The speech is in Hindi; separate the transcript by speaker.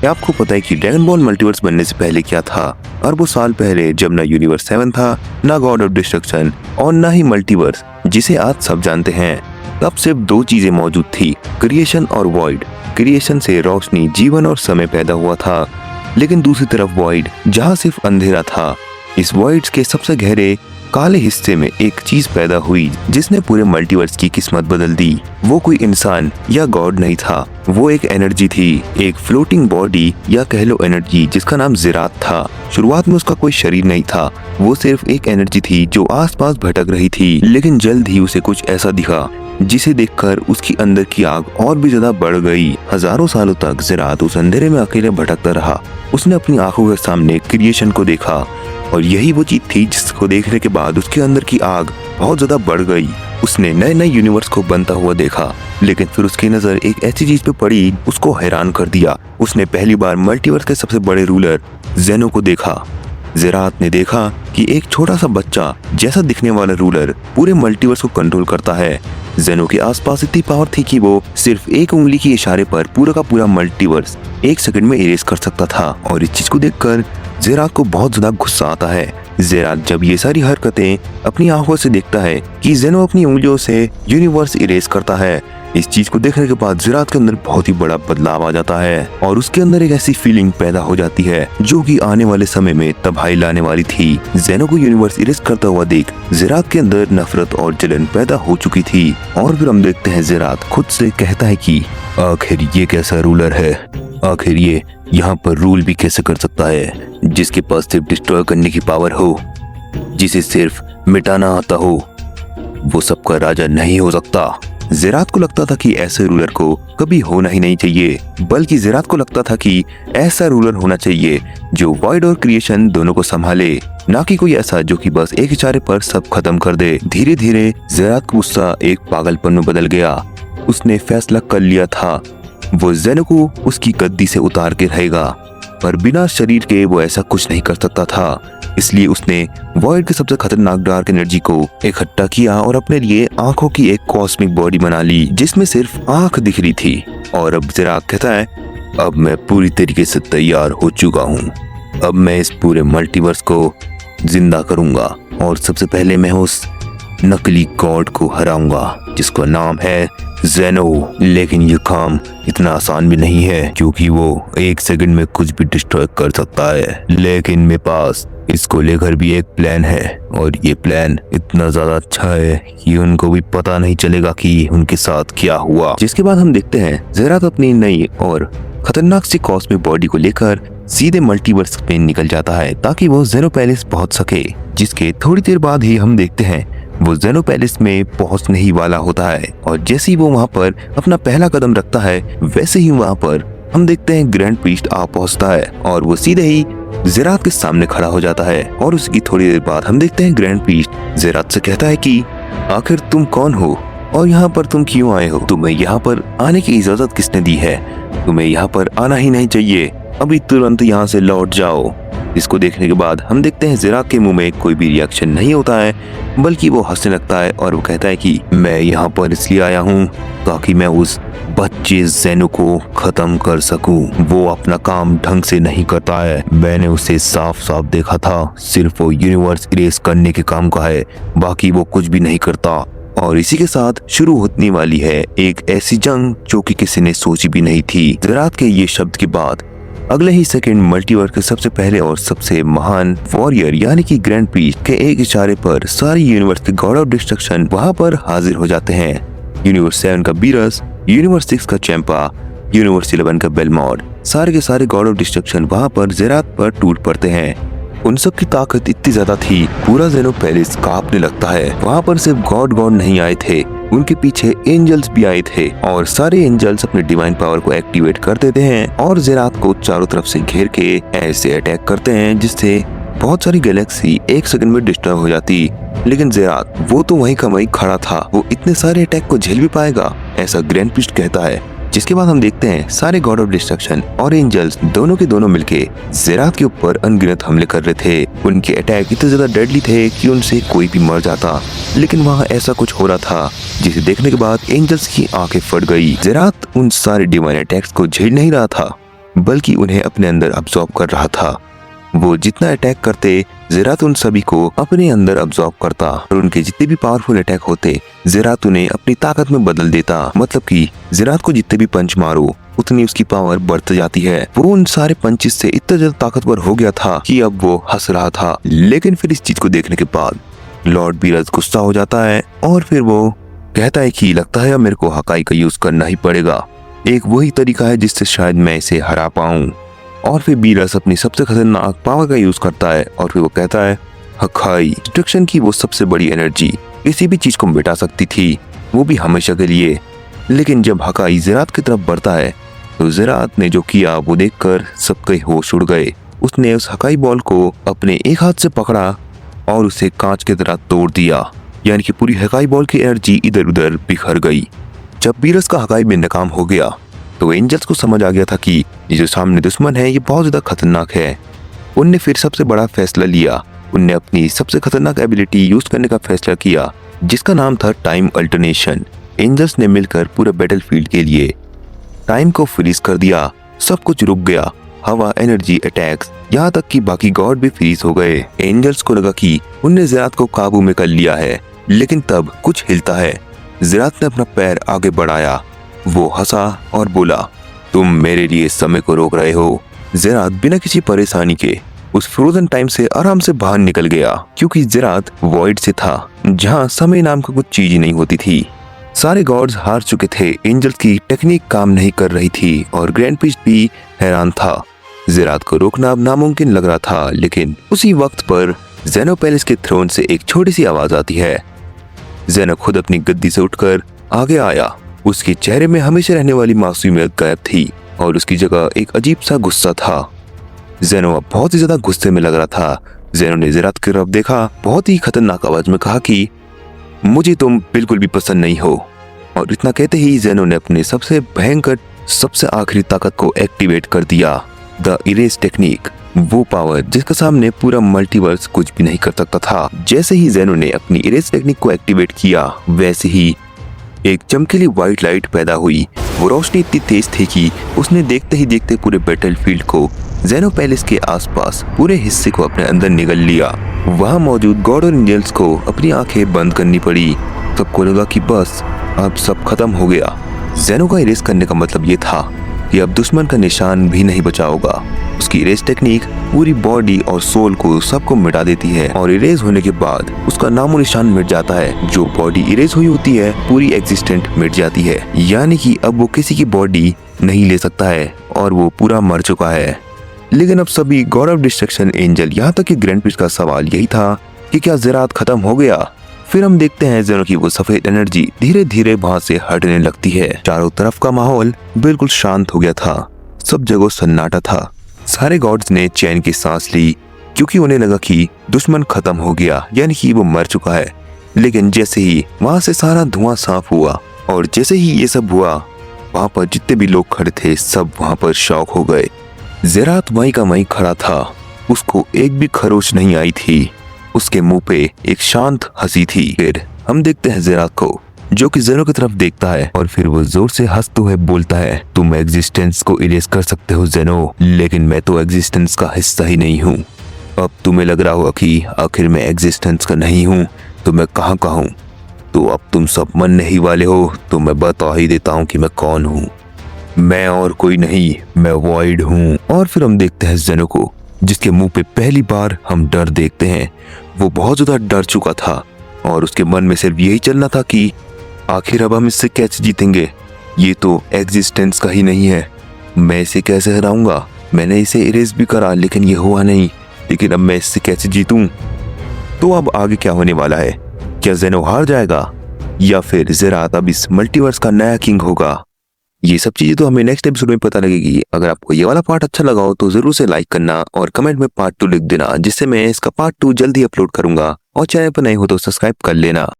Speaker 1: क्या आपको पता है कि ड्रैगन बॉल मल्टीवर्स बनने से पहले क्या था? अरबों साल पहले, जब ना यूनिवर्स 7 था, ना गॉड ऑफ डिस्ट्रक्शन और ना ही मल्टीवर्स जिसे आज सब जानते हैं, तब सिर्फ दो चीजें मौजूद थी, क्रिएशन और वॉइड। क्रिएशन से रोशनी, जीवन और समय पैदा हुआ था, लेकिन दूसरी तरफ वॉइड, जहाँ सिर्फ अंधेरा था। इस वॉइड के सबसे गहरे काले हिस्से में एक चीज पैदा हुई जिसने पूरे मल्टीवर्स की किस्मत बदल दी। वो कोई इंसान या गॉड नहीं था, वो एक एनर्जी थी, एक फ्लोटिंग बॉडी या कह लो एनर्जी जिसका नाम ज़ेरात था। शुरुआत में उसका कोई शरीर नहीं था, वो सिर्फ एक एनर्जी थी जो आसपास भटक रही थी। लेकिन जल्द ही उसे कुछ ऐसा दिखा जिसे देखकर उसकी अंदर की आग और भी ज्यादा बढ़ गई। हजारों सालों तक ज़ेरात उस अंधेरे में अकेले भटकता रहा। उसने अपनी आंखों के सामने क्रिएशन को देखा और यही वो चीज थी जिसको देखने के बाद उसके अंदर की आग बहुत ज्यादा बढ़ गई। उसने नए नए यूनिवर्स को बनता हुआ देखा, लेकिन फिर उसकी नजर एक ऐसी चीज पे पड़ी उसको हैरान कर दिया। उसने पहली बार मल्टीवर्स के सबसे बड़े रूलर ज़ेनो को देखा। ज़ेरात ने देखा कि एक छोटा सा बच्चा जैसा दिखने वाला रूलर पूरे मल्टीवर्स को कंट्रोल करता है। ज़ेनो के आसपास इतनी पावर थी कि वो सिर्फ एक उंगली के इशारे पर पूरा का पूरा मल्टीवर्स एक सेकंड में इरेज कर सकता था। और इस चीज को देखकर ज़ेरात को बहुत ज्यादा गुस्सा आता है। ज़ेरात जब ये सारी हरकतें अपनी आंखों से देखता है कि ज़ेनो अपनी उंगलियों से यूनिवर्स इरेज करता है, इस चीज को देखने के बाद ज़ेरात के अंदर बहुत ही बड़ा बदलाव आ जाता है और उसके अंदर एक ऐसी फीलिंग पैदा हो जाती है जो कि आने वाले समय में तबाही लाने वाली थी। ज़ेनो को यूनिवर्स इरेज करता हुआ देख ज़ेरात के अंदर नफरत और जलन पैदा हो चुकी थी। और फिर हम देखते हैं ज़ेरात खुद से कहता है कि आखिर ये कैसा रूलर है, आखिर ये यहाँ पर रूल भी कैसे कर सकता है जिसके पास सिर्फ डिस्ट्रॉय करने की पावर हो, जिसे सिर्फ मिटाना आता हो। वो सबका राजा नहीं हो सकता। ज़ेरात को लगता था कि ऐसे रूलर को कभी होना ही नहीं चाहिए, बल्कि ज़ेरात को लगता था कि ऐसा रूलर होना चाहिए जो वॉइड और क्रिएशन दोनों को संभाले, ना कि कोई ऐसा जो कि बस एक इशारे पर सब खत्म कर दे। धीरे धीरे ज़ेरात का गुस्सा एक पागलपन में बदल गया। उसने फैसला कर लिया था वो ज़ेनो को उसकी गद्दी से उतार के रहेगा, पर बिना शरीर के वो ऐसा कुछ नहीं कर सकता था। इसलिए उसने वॉइड के सबसे खतरनाक डार्क एनर्जी को इकट्ठा किया और अपने लिए आंखों की एक कॉस्मिक बॉडी बना ली जिसमें सिर्फ आंख दिख रही थी। और अब ज़ेरात कहता है, अब मैं पूरी तरीके से तैयार हो चुका हूँ। अब मैं इस पूरे मल्टीवर्स को जिंदा करूंगा और सबसे पहले मैं उस नकली गॉड को हराऊंगा जिसका नाम है ज़ेनो। लेकिन ये काम इतना आसान भी नहीं है क्योंकि वो एक सेकंड में कुछ भी डिस्ट्रॉय कर सकता है। लेकिन मेरे पास इसको लेकर भी एक प्लान है और ये प्लान इतना ज्यादा अच्छा है कि उनको भी पता नहीं चलेगा कि उनके साथ क्या हुआ। जिसके बाद हम देखते हैं ज़ेरात अपनी नई और खतरनाक सी कॉस्मिक बॉडी को लेकर सीधे मल्टीवर्स में निकल जाता है ताकि वो ज़ेनो पैलेस पहुंच सके। जिसके थोड़ी देर बाद ही हम देखते हैं वो ज़ेनो पैलेस में पहुंचने ही वाला होता है और जैसे ही वो वहां पर अपना पहला कदम रखता है वैसे ही वहां पर हम देखते हैं ग्रैंड प्रीस्ट आ पहुंचता है और वो सीधे ही ज़ेरात के सामने खड़ा हो जाता है। और उसकी थोड़ी देर बाद हम देखते हैं ग्रैंड प्रीस्ट ज़ेरात से कहता है कि आखिर तुम कौन हो और यहाँ पर तुम क्यों आए हो? तुम्हें यहाँ पर आने की इजाजत किसने दी है? तुम्हें यहाँ पर आना ही नहीं चाहिए, अभी तुरंत यहाँ से लौट जाओ। इसको देखने के बाद हम देखते हैं ज़ेरात के मुंह में कोई भी रिएक्शन नहीं होता है, बल्कि वो हंसने लगता है और वो कहता है कि मैं यहाँ पर इसलिए आया हूँ ताकि मैं उस बच्चे ज़ेनो को खत्म कर सकूं। वो अपना काम ढंग से नहीं करता है, मैंने उसे साफ साफ देखा था, सिर्फ वो यूनिवर्स इरेज करने के काम का है, बाकी वो कुछ भी नहीं करता। और इसी के साथ शुरू होने वाली है एक ऐसी जंग जो कि किसी ने सोची भी नहीं थी। ज़ेरात के ये शब्द के बाद अगले ही सेकंड मल्टीवर्स के सबसे पहले और सबसे महान वॉरियर यानी कि ग्रैंड प्रीस्ट के एक इशारे पर सारी यूनिवर्स के गॉड ऑफ डिस्ट्रक्शन वहां पर हाजिर हो जाते हैं। यूनिवर्स 7 का बीरस, यूनिवर्स 6 का चैंपा, यूनिवर्स 11 का बेलमॉड, सारे के सारे गॉड ऑफ डिस्ट्रक्शन वहां पर ज़ेरात पर टूट पड़ते हैं। उन सब की ताकत इतनी ज्यादा थी पूरा ज़ेनो पैलेस कांपने लगता है। वहाँ पर सिर्फ गॉड नहीं आए थे, उनके पीछे एंजल्स भी आए थे और सारे एंजल्स अपने डिवाइन पावर को एक्टिवेट कर देते हैं और ज़ेरात को चारों तरफ से घेर के ऐसे अटैक करते हैं जिससे बहुत सारी गैलेक्सी एक सेकंड में डिस्ट्रॉय हो जाती। लेकिन ज़ेरात वो तो वहीं का वहीं खड़ा था, वो इतने सारे अटैक को झेल भी पाएगा ऐसा ग्रैंड प्रीस्ट कहता है। जिसके बाद हम देखते हैं सारे गॉड ऑफ डिस्ट्रक्शन और एंजल्स दोनों के दोनों मिलके ज़ेरात के ऊपर अनगिनत हमले कर रहे थे। उनके अटैक इतने ज्यादा डेडली थे कि उनसे कोई भी मर जाता, लेकिन वहाँ ऐसा कुछ हो रहा था जिसे देखने के बाद एंजल्स की आंखें फट गई। ज़ेरात उन सारे डिवाइन अटैक्स को झेल नहीं रहा था, बल्कि उन्हें अपने अंदर अब्सॉर्ब कर रहा था। वो जितना अटैक करते, ज़ेरात उन सभी को अपने अंदर अब्सॉर्ब करता और उनके जितने भी पावरफुल अटैक होते, ज़ेरात उन्हें अपनी ताकत में बदल देता। मतलब कि ज़ेरात को जितने भी पंच मारो उतनी उसकी पावर बढ़ती जाती है। वो उन सारे पंचेस से इतना ज्यादा ताकतवर हो गया था कि अब वो हंस रहा था। लेकिन फिर इस चीज को देखने के बाद लॉर्ड बीरज गुस्सा हो जाता है और फिर वो कहता है कि लगता है अब मेरे को हकाई का यूज करना ही पड़ेगा। एक वही तरीका है जिससे शायद मैं इसे हरा पाऊं। और फिर बीरज अपनी सबसे खतरनाक पावर का यूज करता है और फिर वो कहता है हकाई डिस्ट्रक्शन की वो सबसे बड़ी एनर्जी किसी भी चीज को मिटा सकती थी, वो भी हमेशा के लिए। लेकिन जब हकाई ज़ेरात की तरफ बढ़ता है तो ज़ेरात ने जो किया वो देखकर सबके होश उड़ गए। उसने उस हकाई बॉल को अपने एक हाथ से पकड़ा और उसे कांच की तरह तोड़ दिया, यानी कि पूरी हकाई बॉल की एनर्जी इधर उधर बिखर गई। जब बीरज का हकाई भी नाकाम हो गया तो एंजल्स को समझ आ गया था कि ये जो सामने दुश्मन है ये बहुत ज्यादा खतरनाक है। उनने फिर सबसे बड़ा फैसला लिया। उनने अपनी सबसे खतरनाक एबिलिटी यूज करने का फैसला किया जिसका नाम था टाइम अल्टरनेशन। एंजल्स ने मिलकर पूरे बैटलफील्ड के लिए टाइम को फ्रीज कर दिया। सब कुछ रुक गया, हवा, एनर्जी, अटैक्स, यहाँ तक कि बाकी गॉड भी फ्रीज हो गए। एंजल्स को लगा कि उनने ज़ेरात को काबू में कर लिया है, लेकिन तब कुछ हिलता है। ज़ेरात ने अपना पैर आगे बढ़ाया, वो हंसा और बोला तुम मेरे लिए समय को रोक रहे हो। ज़ेरात बिना किसी परेशानी के उस फ्रोजन टाइम से आराम से बाहर निकल गया, क्योंकि ज़ेरात वॉइड से था जहाँ समय नाम का कुछ चीज ही नहीं होती थी। सारे गॉड्स हार चुके थे, एंजल्स की टेक्निक काम नहीं कर रही थी और ग्रैंड प्रीस्ट भी हैरान था। ज़ेरात को रोकना अब नामुमकिन लग रहा था। लेकिन उसी वक्त पर ज़ेनो पैलेस के थ्रोन से एक छोटी सी आवाज आती है। ज़ेनो खुद अपनी गद्दी से उठकर आगे आया। उसके चेहरे में हमेशा रहने वाली मासूमियत गायब थी और उसकी जगह एक अजीब सा गुस्सा था। ज़ेनो अब बहुत ही ज्यादा गुस्से में लग रहा था। ज़ेनो ने ज़ेरात की तरफ देखा, बहुत ही खतरनाक आवाज में कहा कि मुझे तुम बिल्कुल भी पसंद नहीं हो। और इतना कहते ही ज़ेनो ने अपने सबसे भयंकर, सबसे आखिरी ताकत को एक्टिवेट कर दिया, द इरेज टेक्निक। वो पावर जिसके सामने पूरा मल्टीवर्स कुछ भी नहीं कर सकता था। जैसे ही ज़ेनो ने अपनी इरेज टेक्निक को एक्टिवेट किया, वैसे ही एक चमकीली व्हाइट लाइट पैदा हुई। वो रोशनी इतनी तेज थी कि उसने देखते ही देखते पूरे बैटलफील्ड को, ज़ेनो पैलेस के आसपास पूरे हिस्से को अपने अंदर निगल लिया। वहाँ मौजूद गॉड और एंजल्स को अपनी आंखें बंद करनी पड़ी। सबको लगा कि बस अब सब खत्म हो गया। ज़ेनो का इरेज करने का मतलब ये था कि अब दुश्मन का निशान भी नहीं बचा होगा। उसकी इरेज टेक्निक पूरी बॉडी और सोल को सबको मिटा देती है और इरेज होने के बाद उसका नामो निशान मिट जाता है। जो बॉडी इरेज हुई होती है पूरी एग्जिस्टेंट मिट जाती है, यानी कि अब वो किसी की बॉडी नहीं ले सकता है और वो पूरा मर चुका है। लेकिन अब सभी गॉड ऑफ डिस्ट्रक्शन, एंजल, यहाँ तक कि ग्रैंड प्रीस्ट का सवाल यही था कि क्या ज़ेरात खत्म हो गया। फिर हम देखते हैं ज़ेनो की वो सफेद एनर्जी धीरे धीरे वहां से हटने लगती है। चारों तरफ का माहौल बिल्कुल शांत हो गया था, सब जगह सन्नाटा था। सारे गॉड्स ने चैन की सांस ली, क्योंकि उन्हें लगा कि दुश्मन खत्म हो गया, यानी कि वो मर चुका है। लेकिन जैसे ही वहां से सारा धुआं साफ हुआ और जैसे ही ये सब हुआ, वहां पर जितने भी लोग खड़े थे सब वहां पर शॉक हो गए। ज़ेरात वहीं का वहीं खड़ा था, उसको एक भी खरोच नहीं आई थी। उसके मुंह पे एक शांत हंसी थी। फिर हम देखते हैं ज़ेरात को, जो कि ज़ेनो की तरफ देखता है और फिर वो जोर से हंसते हुए बोलता है तुम एग्जिस्टेंस को इरेज कर सकते हो ज़ेनो, लेकिन मैं तो एग्जिस्टेंस का हिस्सा ही नहीं हूँ। अब तुम्हें लग रहा होगा कि आखिर मैं एग्जिस्टेंस का नहीं हूँ तो मैं कहाँ का हूँ। तो अब तुम सब मरने ही वाले हो, तो मैं बता ही देता हूँ कि मैं कौन हूँ। मैं और कोई नहीं, मैं वॉइड हूँ। और फिर हम देखते हैं ज़ेनो को, जिसके मुंह पे पहली बार हम डर देखते हैं। वो बहुत ज्यादा डर चुका था और उसके मन में सिर्फ यही चलना था कि आखिर अब हम इससे कैसे जीतेंगे। ये तो एग्जिस्टेंस का ही नहीं है, मैं इसे कैसे हराऊंगा। मैंने इसे इरेज भी करा लेकिन ये हुआ नहीं, लेकिन अब मैं इससे कैसे जीतूं। तो अब आगे क्या होने वाला है? क्या ज़ेनो हार जाएगा या फिर ज़ेरात अब इस मल्टीवर्स का नया किंग होगा? ये सब चीजें तो हमें नेक्स्ट एपिसोड में पता लगेगी। अगर आपको ये वाला पार्ट अच्छा लगा हो तो जरूर से लाइक करना और कमेंट में पार्ट 2 लिख देना, जिससे मैं इसका पार्ट 2 जल्दी अपलोड करूंगा। और चैनल पर नए हो तो सब्सक्राइब कर लेना।